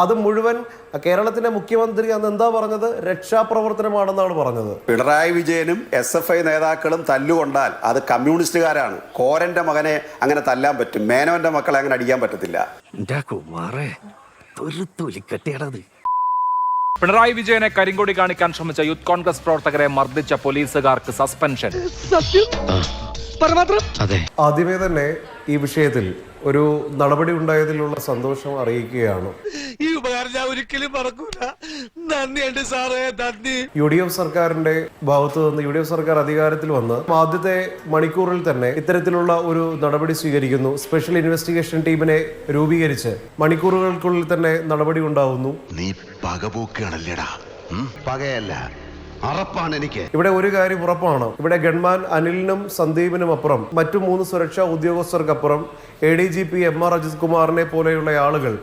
അത് മുഴുവൻ കേരളത്തിന്റെ മുഖ്യമന്ത്രി അന്ന് എന്താ പറഞ്ഞത്? രക്ഷാപ്രവർത്തനമാണെന്നാണ് പറഞ്ഞത്. പിണറായി വിജയനും SFI നേതാക്കളും തല്ലുകൊണ്ടാൽ അത് കമ്മ്യൂണിസ്റ്റുകാരാണ്. കോരന്റെ മകനെ അങ്ങനെ തല്ലാൻ പറ്റും, മേനോന്റെ മക്കളെ അങ്ങനെ അടിക്കാൻ പറ്റത്തില്ല. പിണറായി വിജയനെ കരിങ്കൊടി കാണിക്കാൻ ശ്രമിച്ച യൂത്ത് കോൺഗ്രസ് പ്രവർത്തകരെ മർദ്ദിച്ച പോലീസുകാർക്ക് സസ്പെൻഷൻ. ആദ്യമേ തന്നെ ഈ വിഷയത്തിൽ ഒരു നടപടി ഉണ്ടായതിലുള്ള സന്തോഷം അറിയിക്കുകയാണ്. ഈ ഉപകാരം ഞാൻ ഒരിക്കലും മറക്കൂല. നന്ദിയുണ്ട് സാറേ, നന്ദി. UDF സർക്കാരിന്റെ ഭാഗത്ത് നിന്ന് UDF സർക്കാർ അധികാരത്തിൽ വന്ന് ആദ്യത്തെ മണിക്കൂറിൽ തന്നെ ഇത്തരത്തിലുള്ള ഒരു നടപടി സ്വീകരിക്കുന്നു. സ്പെഷ്യൽ ഇൻവെസ്റ്റിഗേഷൻ ടീമിനെ രൂപീകരിച്ച് മണിക്കൂറുകൾക്കുള്ളിൽ തന്നെ നടപടി ഉണ്ടാവുന്നു. നീ പകപോക്കാണല്ലേടാ, പകയല്ല അറപ്പാണ് എനിക്ക്. ഇവിടെ ഒരു കാര്യം ഉറപ്പാണ്, ഇവിടെ ഗൺമാൻ അനിലിനും സന്ദീപിനും അപ്പുറം മറ്റു 3 സുരക്ഷാ ഉദ്യോഗസ്ഥർക്കപ്പുറം ADGP MR അജിത് കുമാറിനെ പോലെയുള്ള ആളുകൾ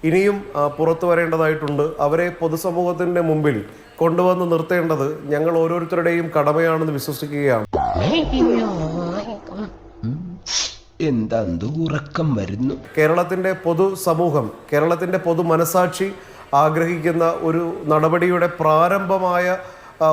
ഇനിയും പുറത്തു വരേണ്ടതായിട്ടുണ്ട്. അവരെ പൊതുസമൂഹത്തിന്റെ മുമ്പിൽ കൊണ്ടുവന്ന് നിർത്തേണ്ടത് ഞങ്ങൾ ഓരോരുത്തരുടെയും കടമയാണെന്ന് വിശ്വസിക്കുകയാണ്. എന്താ ഉറക്കം വരുന്നു? കേരളത്തിന്റെ പൊതുസമൂഹം, കേരളത്തിന്റെ പൊതു മനസാക്ഷി ആഗ്രഹിക്കുന്ന ഒരു നടപടിയുടെ പ്രാരംഭമായ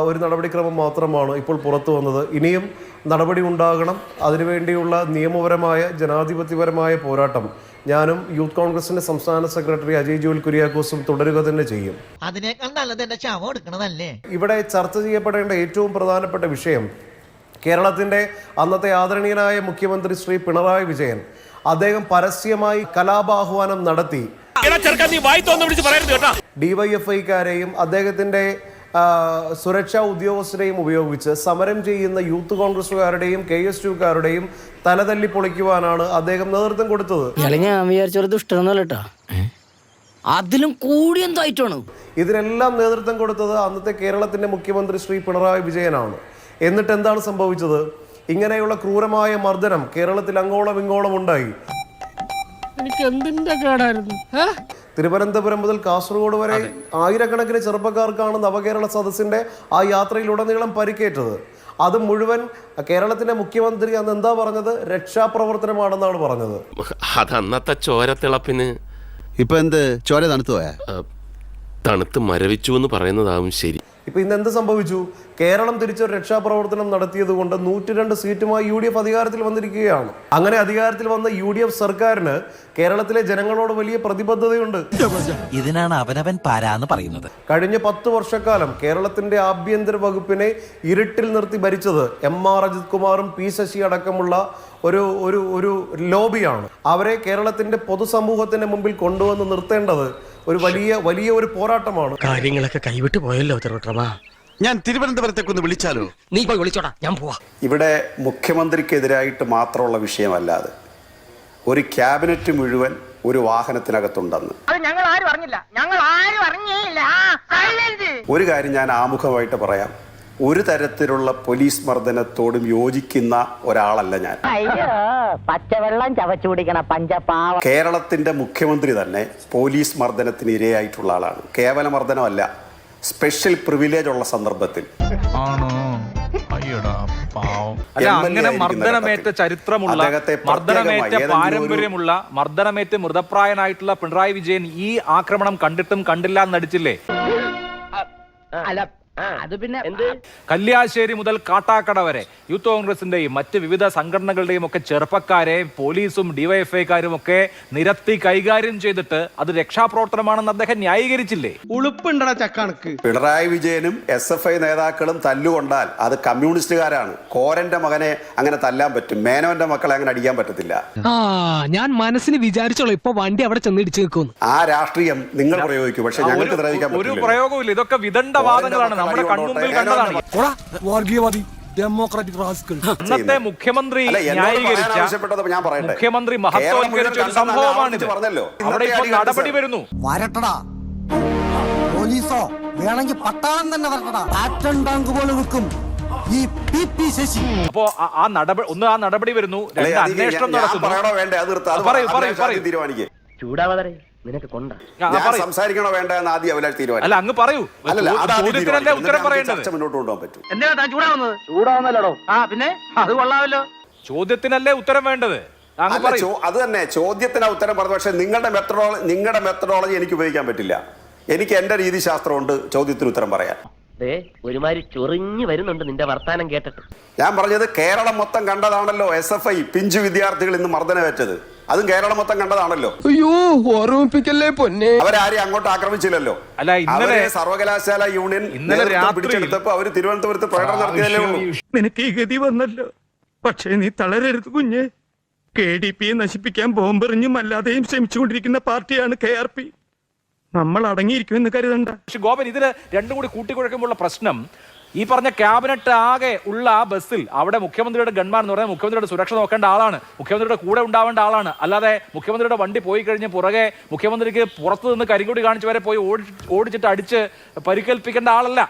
ഒരു നടപടിക്രമം മാത്രമാണ് ഇപ്പോൾ പുറത്തു വന്നത്. ഇനിയും നടപടി ഉണ്ടാകണം. അതിനുവേണ്ടിയുള്ള നിയമപരമായ ജനാധിപത്യപരമായ പോരാട്ടം ഞാനും യൂത്ത് കോൺഗ്രസിന്റെ സംസ്ഥാന സെക്രട്ടറി അജയ് ജോൽ കുര്യാക്കോസും തുടരുക തന്നെ ചെയ്യും. ഇവിടെ ചർച്ച ചെയ്യപ്പെടേണ്ട ഏറ്റവും പ്രധാനപ്പെട്ട വിഷയം കേരളത്തിന്റെ അന്നത്തെ ആദരണീയനായ മുഖ്യമന്ത്രി ശ്രീ പിണറായി വിജയൻ അദ്ദേഹം പരസ്യമായി കലാപാഹ്വാനം നടത്തി DYFIക്കാരെയും അദ്ദേഹത്തിന്റെ സുരക്ഷാ ഉദ്യോഗസ്ഥരെയും ഉപയോഗിച്ച് സമരം ചെയ്യുന്ന യൂത്ത് കോൺഗ്രസുകാരുടെയും KSUക്കാരുടെയും തലതല്ലി പൊളിക്കുവാനാണ് അദ്ദേഹം നേതൃത്വം കൊടുത്തത്. ഞാൻ വിചാരിച്ചൊരു ദുഷ്ടനല്ല, അതിലും കൂടി എന്തായിട്ടാണ് ഇതിനെല്ലാം നേതൃത്വം കൊടുത്തത് അന്നത്തെ കേരളത്തിന്റെ മുഖ്യമന്ത്രി ശ്രീ പിണറായി വിജയനാണ്. എന്നിട്ട് എന്താണ് സംഭവിച്ചത്? ഇങ്ങനെയുള്ള ക്രൂരമായ മർദ്ദനം കേരളത്തിൽ അങ്ങോളം ഇങ്ങോളം ഉണ്ടായി. എനിക്ക് എന്തിന്റെ കേടായിരുന്നു? തിരുവനന്തപുരം മുതൽ കാസർഗോഡ് വരെ ആയിരക്കണക്കിന് ചെറുപ്പക്കാർക്കാണ് നവകേരള സദസ്സിന്റെ ആ യാത്രയിലുടനീളം പരിക്കേറ്റത്. അത് മുഴുവൻ കേരളത്തിന്റെ മുഖ്യമന്ത്രി അന്ന് എന്താ പറഞ്ഞത്? രക്ഷാപ്രവർത്തനമാണെന്നാണ് പറഞ്ഞത്. അത് അന്നത്തെ ചോരത്തിളപ്പിന് ഇപ്പൊ എന്ത് ചോര തണുത്തു പോയാ? തണുത്ത് മരവിച്ചു എന്ന് പറയുന്നതാവും ശരി. ഇപ്പൊ ഇന്ന് എന്ത് സംഭവിച്ചു? കേരളം തിരിച്ചൊരു രക്ഷാപ്രവർത്തനം നടത്തിയത് കൊണ്ട് 102 സീറ്റുമായി UDF അധികാരത്തിൽ വന്നിരിക്കുകയാണ്. അങ്ങനെ അധികാരത്തിൽ വന്ന UDF സർക്കാരിന് കേരളത്തിലെ ജനങ്ങളോട് വലിയ പ്രതിബദ്ധതയുണ്ട്. ഇതിനാണ് അവനവൻ പാരാന്ന് പറയുന്നത്. കഴിഞ്ഞ 10 വർഷക്കാലം കേരളത്തിന്റെ ആഭ്യന്തര വകുപ്പിനെ ഇരുട്ടിൽ നിർത്തി ഭരിച്ചത് MR അജിത് കുമാറും P ശശി അടക്കമുള്ള ഒരു ലോബിയാണ്. അവരെ കേരളത്തിന്റെ പൊതുസമൂഹത്തിന്റെ മുമ്പിൽ കൊണ്ടുവന്ന് നിർത്തേണ്ടത് ഒരു വലിയ ഒരു പോരാട്ടമാണ്. കാര്യങ്ങളൊക്കെ കൈവിട്ട് പോയല്ലോ തിരുവട്ടമാ. ഞാൻ തിരുവനന്തപുരത്തേക്കൊന്ന് വിളിച്ചാലോ? നീ പോയി വിളിച്ചോടാ, ഞാൻ പോവാ. ഇവിടെ മുഖ്യമന്ത്രിക്കെതിരായിട്ട് മാത്രമുള്ള വിഷയമല്ലാതെ ഒരു ക്യാബിനറ്റ് മുഴുവൻ ഒരു വാഹനത്തിനകത്തുണ്ടെന്ന് ഒരു കാര്യം ഞാൻ ആമുഖമായിട്ട് പറയാം. ഒരു തരത്തിലുള്ള പോലീസ് മർദ്ദനത്തോടും യോജിക്കുന്ന ഒരാളല്ല ഞാൻ. പച്ചവെള്ളം ചവച്ചു കുടിക്കണ പഞ്ചപാവ. കേരളത്തിന്റെ മുഖ്യമന്ത്രി തന്നെ പോലീസ് മർദ്ദനത്തിന് ഇരയായിട്ടുള്ള ആളാണ്. കേവല മർദ്ദനമല്ല, സ്പെഷ്യൽ പ്രിവിലേജ് ഉള്ള സന്ദർഭത്തിൽ. അങ്ങനെ മർദ്ദനമേറ്റ ചരിത്രമുള്ള, മർദ്ദനമേറ്റ പാരമ്പര്യമുള്ള, മർദ്ദനമേറ്റ് മൃതപ്രായനായിട്ടുള്ള പിണറായി വിജയൻ ഈ ആക്രമണം കണ്ടിട്ടും കണ്ടില്ല എന്ന് നടിച്ചില്ലേ? അത് പിന്നെ കല്യാശ്ശേരി മുതൽ കാട്ടാക്കട വരെ യൂത്ത് കോൺഗ്രസിന്റെയും മറ്റ് വിവിധ സംഘടനകളുടെയും ഒക്കെ ചെറുപ്പക്കാരെ പോലീസും DYFIക്കാരും ഒക്കെ നിരത്തി കൈകാര്യം ചെയ്തിട്ട് അത് രക്ഷാപ്രവർത്തനമാണെന്ന് അദ്ദേഹം ന്യായീകരിച്ചില്ലേ? ഉളുപ്പുണ്ടടാ ചക്കണക്ക്. പിണറായി വിജയനും SFI നേതാക്കളും തല്ലുകൊണ്ടാൽ അത് കമ്മ്യൂണിസ്റ്റുകാരാണ്. കോരന്റെ മകനെ അങ്ങനെ തല്ലാൻ പറ്റും, മേനോന്റെ മക്കളെ അങ്ങനെ അടിക്കാൻ പറ്റത്തില്ല. ഞാൻ മനസ്സിന് വിചാരിച്ചോളൂ ഇപ്പൊ വണ്ടി അവിടെ ചെന്നിടിച്ചു നിൽക്കുന്നു. ആ രാഷ്ട്രീയം നിങ്ങൾ പ്രയോഗിക്കും, പക്ഷെ ഞങ്ങൾക്ക് പ്രയോഗിക്കാൻ ഒരു പ്രയോഗമില്ല. ഇതൊക്കെ വിദണ്ഡവാദങ്ങളാണ്, നമ്മുടെ കൺമുമ്പിൽ കണ്ടതാണ്. അന്നത്തെ മുഖ്യമന്ത്രി ന്യായീകരിച്ച, മുഖ്യമന്ത്രി മഹത്വവൽക്കരിച്ച ഒരു സംഭവമാണിത്. അവിടെ ഇപ്പോൾ നടപടി വരുന്നു. പോലീസോ വേണമെങ്കിൽ പട്ടാളം തന്നെ വരട്ടടാ. ആറ്റം ടാങ്ക് പോലെ നിൽക്കും ഈ PP ശശി. അപ്പോ ആ നടപടി വരുന്നു, അന്വേഷണം നടത്തുന്നു. ചൂടാവാതെ നിനക്ക് കൊണ്ട സംസാരിക്കണോ വേണ്ട എന്ന് ആദ്യം അവരാൾ തീരുമാനം. അല്ല, അങ്ങ് പറയൂ. ചോദ്യത്തിനല്ലേ ഉത്തരം പറയേണ്ടത്. മുന്നോട്ട് കൊണ്ടുപോകാൻ പറ്റും. എന്തിനാ താൻ ചൂടാവുന്നത്? ചൂടാവുന്നല്ലോ. പിന്നെ അത് കൊള്ളാമല്ലോ. ചോദ്യത്തിനല്ലേ ഉത്തരം വേണ്ടത്. അങ്ങ് അല്ല, പറയൂ. അത് തന്നെ ചോദ്യത്തിന് ഉത്തരം പറഞ്ഞു. പക്ഷേ നിങ്ങളുടെ മെത്തഡോളജി എനിക്ക് ഉപയോഗിക്കാൻ പറ്റില്ല. എനിക്ക് എന്റെ രീതിശാസ്ത്രമുണ്ട് ചോദ്യത്തിന് ഉത്തരം പറയാൻ. ഒരുമാതിരി ചൊറിഞ്ഞു വരുന്നുണ്ട് നിന്റെ വർത്താനം കേട്ടിട്ട്. ഞാൻ പറഞ്ഞത് കേരളം മൊത്തം കണ്ടതാണല്ലോ SFI പിഞ്ചു വിദ്യാർത്ഥികൾ ഇന്ന് മർദ്ദനമേറ്റത്. അതും കേരളം മൊത്തം കണ്ടതാണല്ലോ. അയ്യോ ഓർമ്മിപ്പിക്കല്ലേ പൊന്നെ. അവരാരെയും അങ്ങോട്ട് ആക്രമിച്ചില്ലല്ലോ. അല്ല, ഇന്നലെ അവരെ സർവകലാശാല യൂണിയൻ രാത്രി പിടിച്ചെടുത്തപ്പോ അവര് തിരുവനന്തപുരത്ത് പ്രകടനം നടത്തിയതല്ലേ ഉള്ളൂ. നിനക്ക് ഈ ഗതി വന്നല്ലോ. പക്ഷേ നീ തളരരുത് കുഞ്ഞെ. KDP നശിപ്പിക്കാൻ ബോംബെറിഞ്ഞും അല്ലാതെയും ശ്രമിച്ചുകൊണ്ടിരിക്കുന്ന പാർട്ടിയാണ് KRP. നമ്മൾ അടങ്ങിയിരിക്കുമെന്ന് കരുതണ്ട. പക്ഷെ ഗോപൻ, ഇതിന് രണ്ടും കൂടി കൂട്ടിക്കുഴക്കുമ്പോഴുള്ള പ്രശ്നം, ഈ പറഞ്ഞ ക്യാബിനറ്റ് ആകെ ഉള്ള ആ ബസ്സിൽ അവിടെ മുഖ്യമന്ത്രിയുടെ ഗൺമാൻ എന്ന് പറഞ്ഞാൽ മുഖ്യമന്ത്രിയുടെ സുരക്ഷ നോക്കേണ്ട ആളാണ്, മുഖ്യമന്ത്രിയുടെ കൂടെ ഉണ്ടാവേണ്ട ആളാണ്. അല്ലാതെ മുഖ്യമന്ത്രിയുടെ വണ്ടി പോയി കഴിഞ്ഞ് പുറകെ മുഖ്യമന്ത്രിക്ക് പുറത്തു നിന്ന് കരിങ്കൊടി കാണിച്ച് വരെ പോയി ഓടിച്ചിട്ട് അടിച്ച് പരിക്കേൽപ്പിക്കേണ്ട ആളല്ല.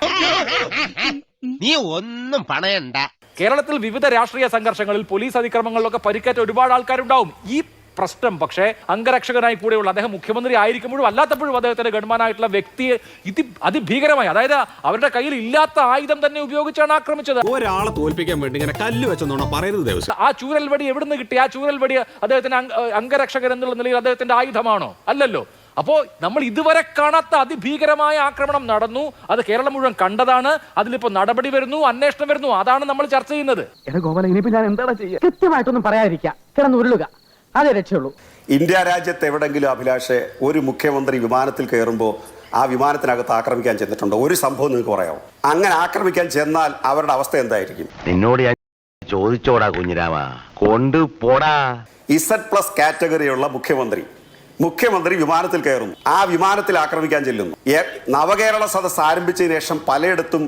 നീ ഒന്നും പണയണ്ട. കേരളത്തിൽ വിവിധ രാഷ്ട്രീയ സംഘർഷങ്ങളിൽ പോലീസ് അതിക്രമങ്ങളിലൊക്കെ പരിക്കേറ്റ ഒരുപാട് ആൾക്കാരുണ്ടാവും. ഈ പ്രശ്നം പക്ഷേ അംഗരക്ഷകനായി കൂടെയുള്ള അദ്ദേഹം മുഖ്യമന്ത്രി ആയിരിക്കുമ്പോഴും അല്ലാത്തപ്പോഴും അദ്ദേഹത്തിന്റെ ഗൺമാനായിട്ടുള്ള വ്യക്തിയെ അതിഭീകരമായി, അതായത് അവരുടെ കയ്യിൽ ഇല്ലാത്ത ആയുധം തന്നെ ഉപയോഗിച്ചാണ് ആക്രമിച്ചത്. ഒരാളെ തോൽപ്പിക്കാൻ വേണ്ടി ഇങ്ങനെ കല്ല് വെച്ചെന്നോണം പറയരുത് ദേവസ്വം. ആ ചൂരൽവടി എവിടുന്ന് കിട്ടി? ആ ചൂരൽവടി അദ്ദേഹത്തിന് അംഗരക്ഷകൻ എന്നുള്ള നിലയിൽ അദ്ദേഹത്തിന്റെ ആയുധമാണോ? അല്ലല്ലോ. അപ്പോ നമ്മൾ ഇതുവരെ കാണാത്ത അതിഭീകരമായ ആക്രമണം നടന്നു. അത് കേരളം മുഴുവൻ കണ്ടതാണ്. അതിലിപ്പോ നടപടി വരുന്നു, അന്വേഷണം വരുന്നു. അതാണ് നമ്മൾ ചർച്ച ചെയ്യുന്നത്. ഞാൻ എന്താണ് ചെയ്യുക? കൃത്യമായിട്ടൊന്നും പറയാതിരിക്കുക, കിടന്ന് ഉരുളുക, അതേ രക്ഷയുള്ളൂ. ഇന്ത്യ രാജ്യത്ത് എവിടെങ്കിലും അഭിലാഷെ ഒരു മുഖ്യമന്ത്രി വിമാനത്തിൽ കയറുമ്പോൾ ആ വിമാനത്തിനകത്ത് ആക്രമിക്കാൻ ചെന്നിട്ടുണ്ടോ? ഒരു സംഭവം നിങ്ങൾക്ക് പറയാമോ? അങ്ങനെ ആക്രമിക്കാൻ ചെന്നാൽ അവരുടെ അവസ്ഥ എന്തായിരിക്കും? നിന്നോട് ഞാൻ ചോദിച്ചോടാ കുഞ്ഞിരാമ, കൊണ്ടുപോടാ. Z+ കാറ്റഗറിയുള്ള മുഖ്യമന്ത്രി വിമാനത്തിൽ കയറുന്നു, ആ വിമാനത്തിൽ ആക്രമിക്കാൻ ചെല്ലുന്നു. നവകേരള സദസ് ആരംഭിച്ചതിന് ശേഷം പലയിടത്തും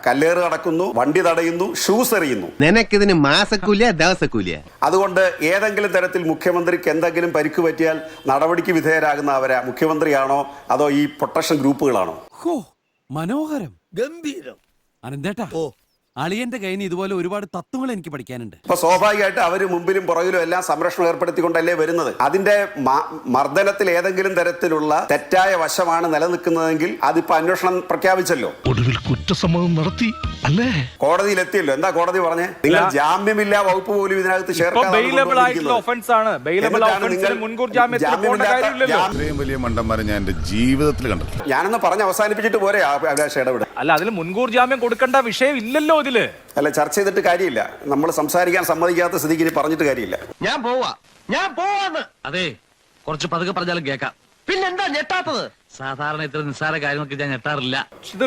കല്ലേറ് നടക്കുന്നു, വണ്ടി തടയുന്നു, ഷൂസ് എറിയുന്നു. നിനക്കിതിന് മാസക്കൂലിയ ദിവസക്കൂലിയ? അതുകൊണ്ട് ഏതെങ്കിലും തരത്തിൽ മുഖ്യമന്ത്രിക്ക് എന്തെങ്കിലും പരിക്ക് പറ്റിയാൽ നടപടിക്ക് വിധേയരാകുന്ന അവരെ മുഖ്യമന്ത്രിയാണോ അതോ ഈ പ്രൊട്ടക്ഷൻ ഗ്രൂപ്പുകളാണോ? മനോഹരം, ഗംഭീരം. അനന്തേട്ടാ, അളിയന്റെ കയ്യിൽ നിന്ന് ഇതുപോലെ ഒരുപാട് തത്വങ്ങൾ എനിക്ക് പഠിക്കാനുണ്ട്. അപ്പൊ സ്വാഭാവികമായിട്ട് അവര് മുമ്പിലും പുറകിലും എല്ലാം സംരക്ഷണം ഏർപ്പെടുത്തിക്കൊണ്ടല്ലേ വരുന്നത്. അതിന്റെ മർദ്ദനത്തിൽ ഏതെങ്കിലും തരത്തിലുള്ള തെറ്റായ വശമാണ് നിലനിൽക്കുന്നതെങ്കിൽ അതിപ്പോ അന്വേഷണം പ്രഖ്യാപിച്ചല്ലോ, ഒടുവിൽ കുറ്റസമ്മതം നടത്തി അല്ലേ? കോടതിയിലെത്തിയല്ലോ. എന്താ കോടതി പറഞ്ഞേ? നിങ്ങൾ ജാമ്യമില്ലാ വകുപ്പ് പോലും ഇതിനകത്ത് വലിയ മണ്ടന്മാരെ ഞാൻ എന്റെ ജീവിതത്തിൽ കണ്ടിട്ടില്ല. ഞാനൊന്ന് പറഞ്ഞ് അവസാനിപ്പിച്ചിട്ട് പോരെ അഭിലാഷ് ഇടപെടും. അല്ല, അതിൽ മുൻകൂർ ജാമ്യം കൊടുക്കേണ്ട വിഷയം ഇല്ലല്ലോ ഇതില്. അല്ല, ചർച്ച ചെയ്തിട്ട് കാര്യമില്ല. നമ്മൾ സംസാരിക്കാൻ സമ്മതിക്കാത്ത സ്ഥിതിക്ക് ഇനി പറഞ്ഞിട്ട് കാര്യമില്ല. ഞാൻ പോവാന്ന്. അതെ, കുറച്ച് പതുക്കെ പറഞ്ഞാലും കേൾക്കാം. പിന്നെന്താ ഞെട്ടാത്തത്? സാധാരണ ഇത്ര നിസ്സാര കാര്യങ്ങൾക്ക് ഞാൻ ഞെട്ടാറില്ല.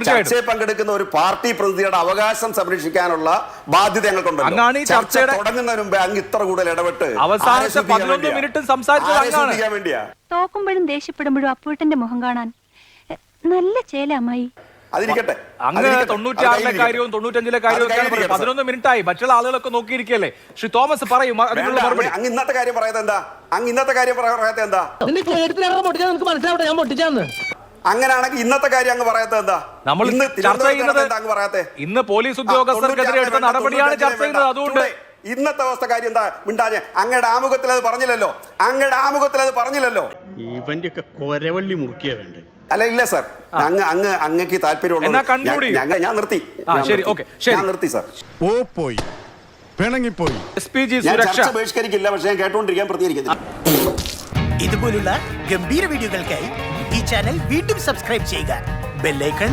ചർച്ചയിൽ പങ്കെടുക്കുന്ന ഒരു പാർട്ടി പ്രതിനിധിയുടെ അവകാശം സംരക്ഷിക്കാനുള്ള ബാധ്യത ഞങ്ങൾക്കുണ്ടല്ലോ. ചർച്ച തുടങ്ങുന്നതിന് മുമ്പ് അങ്ങ് ഇത്ര കൂടുതൽ ഇടപെട്ട് അവസാനത്തെ 11 മിനിറ്റ് സംസാരിക്കാൻ വേണ്ടിയാ. തോക്കുമ്പോഴും ദേഷ്യപ്പെടുമ്പോഴും അപ്പൂട്ടന്റെ മുഖം കാണാൻ നല്ല ചേല അമ്മായി. അതിരിക്കട്ടെ, അങ്ങ് 96-ലെ കാര്യവും 95-ലെ കാര്യവും 11 മിനിറ്റായി. മറ്റുള്ള ആളുകളൊക്കെ നോക്കിയിരിക്കല്ലേ. ശ്രീ തോമസ് പറയും അതിനുള്ള മറുപടി. അങ്ങ് ഇന്നത്തെ കാര്യം പറയാത്ത എന്താ? അങ്ങനെയാണെങ്കിൽ ഇന്നത്തെ കാര്യം അങ്ങ് പറയാത്ത എന്താ? നമ്മൾ ചർച്ച ചെയ്യുന്നത് ഇന്ന് പോലീസ് ഉദ്യോഗസ്ഥർക്കെതിരെ എടുത്ത നടപടിയാണ് ചർച്ച ചെയ്യുന്നത്. അതുകൊണ്ട് ഇന്നത്തെ അവസ്ഥ കാര്യം എന്താ? മിണ്ടാഞ്ഞ് അങ്ങയുടെ ആമുഖത്തിൽ അത് പറഞ്ഞില്ലല്ലോ. ഇവന്റെ ഒക്കെ കൊരവള്ളി മുറുക്കിയ വേണ്ടേ? അല്ല, ഇല്ല സാർ, അങ്ങക്ക് താല്പര്യമുള്ള ഞാൻ നിർത്തി. ഞാൻ നിർത്തി സാർ. പോയി പിണങ്ങിപ്പോയി. ഞാൻ ചർച്ച ബഹിഷ്കരിക്കില്ല, പക്ഷെ ഞാൻ കേട്ടോണ്ടിരിക്കാൻ പ്രതികരിക്കുന്നില്ല. ഇതുപോലുള്ള ഗംഭീര വീഡിയോകൾക്കായി ഈ ചാനൽ വീണ്ടും സബ്സ്ക്രൈബ് ചെയ്യുക. ബെല്ലൈക്കൺ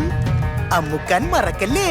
അമുക്കാൻ മറക്കല്ലേ.